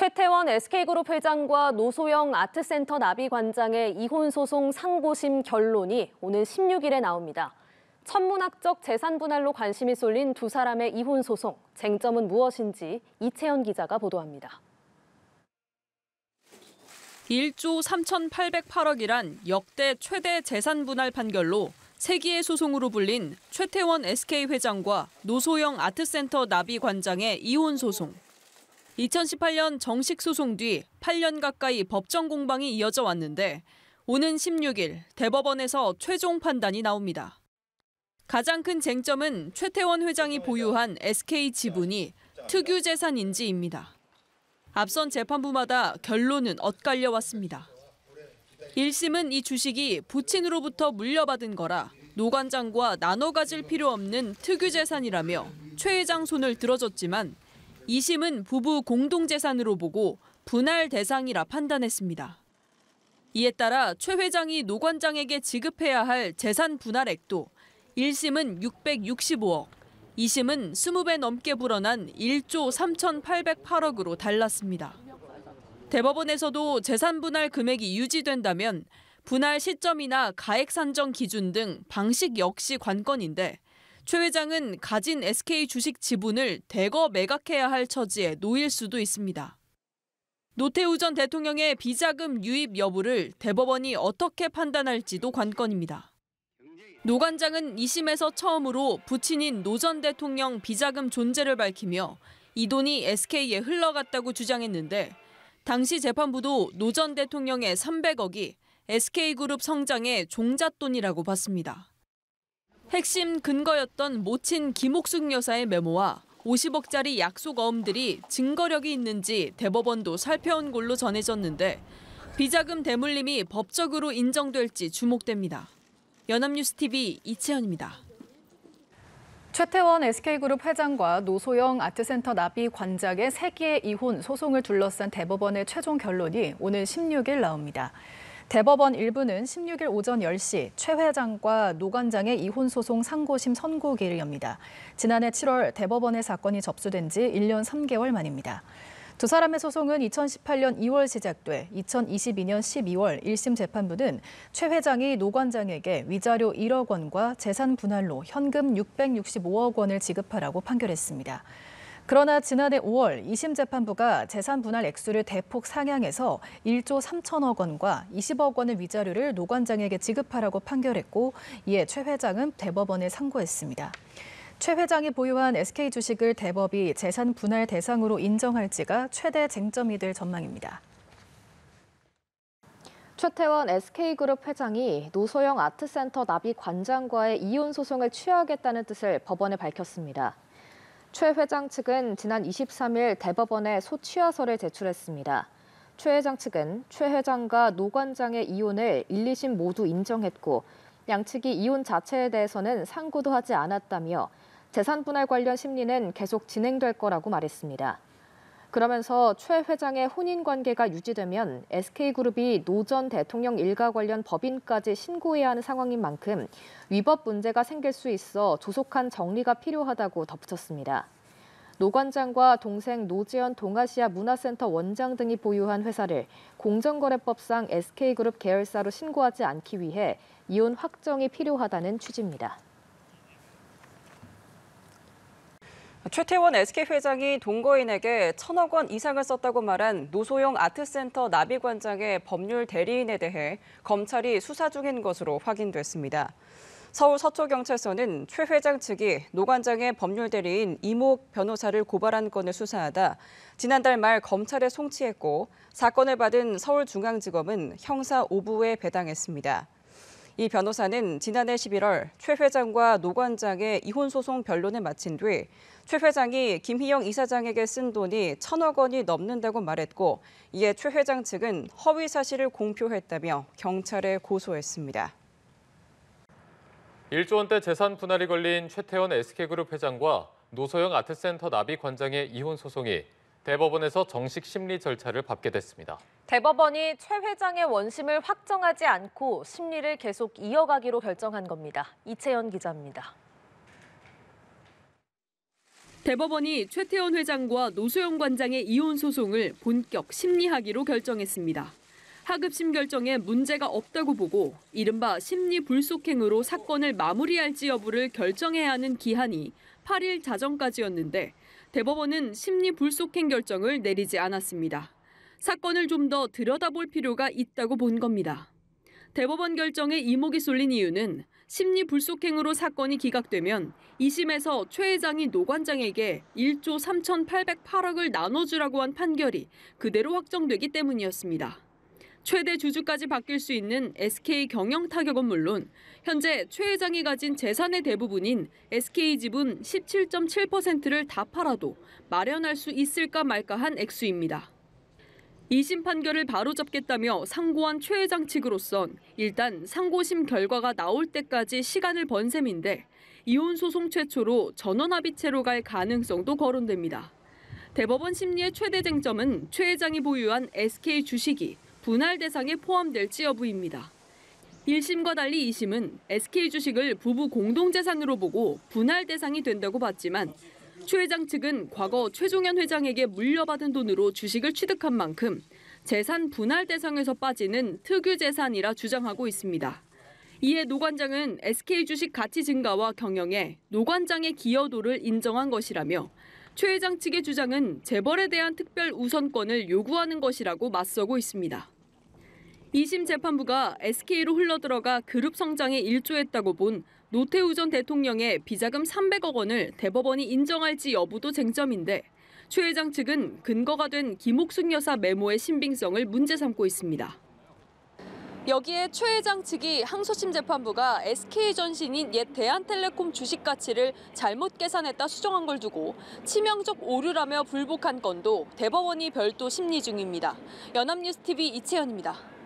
최태원 SK그룹 회장과 노소영 아트센터 나비관장의 이혼 소송 상고심 결론이 오는 16일에 나옵니다. 천문학적 재산 분할로 관심이 쏠린 두 사람의 이혼 소송, 쟁점은 무엇인지 이채연 기자가 보도합니다. 1조 3,808억이란 역대 최대 재산 분할 판결로 세기의 소송으로 불린 최태원 SK 회장과 노소영 아트센터 나비관장의 이혼 소송. 2018년 정식 소송 뒤 8년 가까이 법정 공방이 이어져 왔는데 오는 16일 대법원에서 최종 판단이 나옵니다. 가장 큰 쟁점은 최태원 회장이 보유한 SK 지분이 특유 재산인지입니다. 앞선 재판부마다 결론은 엇갈려 왔습니다. 1심은 이 주식이 부친으로부터 물려받은 거라 노 관장과 나눠 가질 필요 없는 특유 재산이라며 최 회장 손을 들어줬지만 2심은 부부 공동재산으로 보고 분할 대상이라 판단했습니다. 이에 따라 최 회장이 노 관장에게 지급해야 할 재산 분할액도 1심은 665억, 2심은 20배 넘게 불어난 1조 3,808억으로 달랐습니다. 대법원에서도 재산 분할 금액이 유지된다면 분할 시점이나 가액 산정 기준 등 방식 역시 관건인데 최 회장은 가진 SK 주식 지분을 대거 매각해야 할 처지에 놓일 수도 있습니다. 노태우 전 대통령의 비자금 유입 여부를 대법원이 어떻게 판단할지도 관건입니다. 노 관장은 2심에서 처음으로 부친인 노 전 대통령 비자금 존재를 밝히며 이 돈이 SK에 흘러갔다고 주장했는데 당시 재판부도 노 전 대통령의 300억이 SK그룹 성장의 종잣돈이라고 봤습니다. 핵심 근거였던 모친 김옥숙 여사의 메모와 50억짜리 약속 어음들이 증거력이 있는지 대법원도 살펴온 걸로 전해졌는데 비자금 대물림이 법적으로 인정될지 주목됩니다. 연합뉴스TV 이채연입니다. 최태원 SK그룹 회장과 노소영 아트센터 나비관장의 세기의 이혼 소송을 둘러싼 대법원의 최종 결론이 오는 16일 나옵니다. 대법원 1부는 16일 오전 10시 최 회장과 노 관장의 이혼 소송 상고심 선고기를 엽니다. 지난해 7월 대법원에 사건이 접수된 지 1년 3개월 만입니다. 두 사람의 소송은 2018년 2월 시작돼 2022년 12월 1심 재판부는 최 회장이 노 관장에게 위자료 1억 원과 재산 분할로 현금 665억 원을 지급하라고 판결했습니다. 그러나 지난해 5월 2심 재판부가 재산 분할 액수를 대폭 상향해서 1조 3천억 원과 20억 원의 위자료를 노 관장에게 지급하라고 판결했고 이에 최 회장은 대법원에 상고했습니다. 최 회장이 보유한 SK 주식을 대법이 재산 분할 대상으로 인정할지가 최대 쟁점이 될 전망입니다. 최태원 SK그룹 회장이 노소영 아트센터 나비관장과의 이혼 소송을 취하하겠다는 뜻을 법원에 밝혔습니다. 최 회장 측은 지난 23일 대법원에 소취하서를 제출했습니다. 최 회장 측은 최 회장과 노 관장의 이혼을 1, 2심 모두 인정했고 양측이 이혼 자체에 대해서는 상고도 하지 않았다며 재산 분할 관련 심리는 계속 진행될 거라고 말했습니다. 그러면서 최 회장의 혼인 관계가 유지되면 SK그룹이 노 전 대통령 일가 관련 법인까지 신고해야 하는 상황인 만큼 위법 문제가 생길 수 있어 조속한 정리가 필요하다고 덧붙였습니다. 노 관장과 동생 노재현 동아시아 문화센터 원장 등이 보유한 회사를 공정거래법상 SK그룹 계열사로 신고하지 않기 위해 이혼 확정이 필요하다는 취지입니다. 최태원 SK 회장이 동거인에게 1,000억 원 이상을 썼다고 말한 노소영 아트센터 나비관장의 법률 대리인에 대해 검찰이 수사 중인 것으로 확인됐습니다. 서울 서초경찰서는 최 회장 측이 노 관장의 법률 대리인 이목 변호사를 고발한 건을 수사하다 지난달 말 검찰에 송치했고 사건을 받은 서울중앙지검은 형사 5부에 배당했습니다. 이 변호사는 지난해 11월 최 회장과 노 관장의 이혼 소송 변론을 마친 뒤 최 회장이 김희영 이사장에게 쓴 돈이 1,000억 원이 넘는다고 말했고 이에 최 회장 측은 허위 사실을 공표했다며 경찰에 고소했습니다. 1조 원대 재산 분할이 걸린 최태원 SK그룹 회장과 노소영 아트센터 나비관장의 이혼 소송이 대법원에서 정식 심리 절차를 밟게 됐습니다. 대법원이 최 회장의 원심을 확정하지 않고 심리를 계속 이어가기로 결정한 겁니다. 이채연 기자입니다. 대법원이 최태원 회장과 노소영 관장의 이혼 소송을 본격 심리하기로 결정했습니다. 하급심 결정에 문제가 없다고 보고 이른바 심리 불속행으로 사건을 마무리할지 여부를 결정해야 하는 기한이 8일 자정까지였는데 대법원은 심리 불속행 결정을 내리지 않았습니다. 사건을 좀 더 들여다볼 필요가 있다고 본 겁니다. 대법원 결정에 이목이 쏠린 이유는 심리 불속행으로 사건이 기각되면 2심에서 최 회장이 노 관장에게 1조 3,808억을 나눠주라고 한 판결이 그대로 확정되기 때문이었습니다. 최대 주주까지 바뀔 수 있는 SK 경영 타격은 물론 현재 최 회장이 가진 재산의 대부분인 SK 지분 17.7%를 다 팔아도 마련할 수 있을까 말까 한 액수입니다. 2심 판결을 바로잡겠다며 상고한 최 회장 측으로선 일단 상고심 결과가 나올 때까지 시간을 번 셈인데 이혼 소송 최초로 전원합의체로 갈 가능성도 거론됩니다. 대법원 심리의 최대 쟁점은 최 회장이 보유한 SK 주식이 분할 대상에 포함될지 여부입니다. 1심과 달리 2심은 SK 주식을 부부 공동재산으로 보고 분할 대상이 된다고 봤지만 최 회장 측은 과거 최종현 회장에게 물려받은 돈으로 주식을 취득한 만큼 재산 분할 대상에서 빠지는 특유 재산이라 주장하고 있습니다. 이에 노 관장은 SK 주식 가치 증가와 경영에 노 관장의 기여도를 인정한 것이라며 최 회장 측의 주장은 재벌에 대한 특별 우선권을 요구하는 것이라고 맞서고 있습니다. 2심 재판부가 SK로 흘러들어가 그룹 성장에 일조했다고 본 노태우 전 대통령의 비자금 300억 원을 대법원이 인정할지 여부도 쟁점인데 최 회장 측은 근거가 된 김옥순 여사 메모의 신빙성을 문제 삼고 있습니다. 여기에 최 회장 측이 항소심 재판부가 SK전신인 옛 대한텔레콤 주식 가치를 잘못 계산했다 수정한 걸 두고 치명적 오류라며 불복한 건도 대법원이 별도 심리 중입니다. 연합뉴스TV 이채연입니다.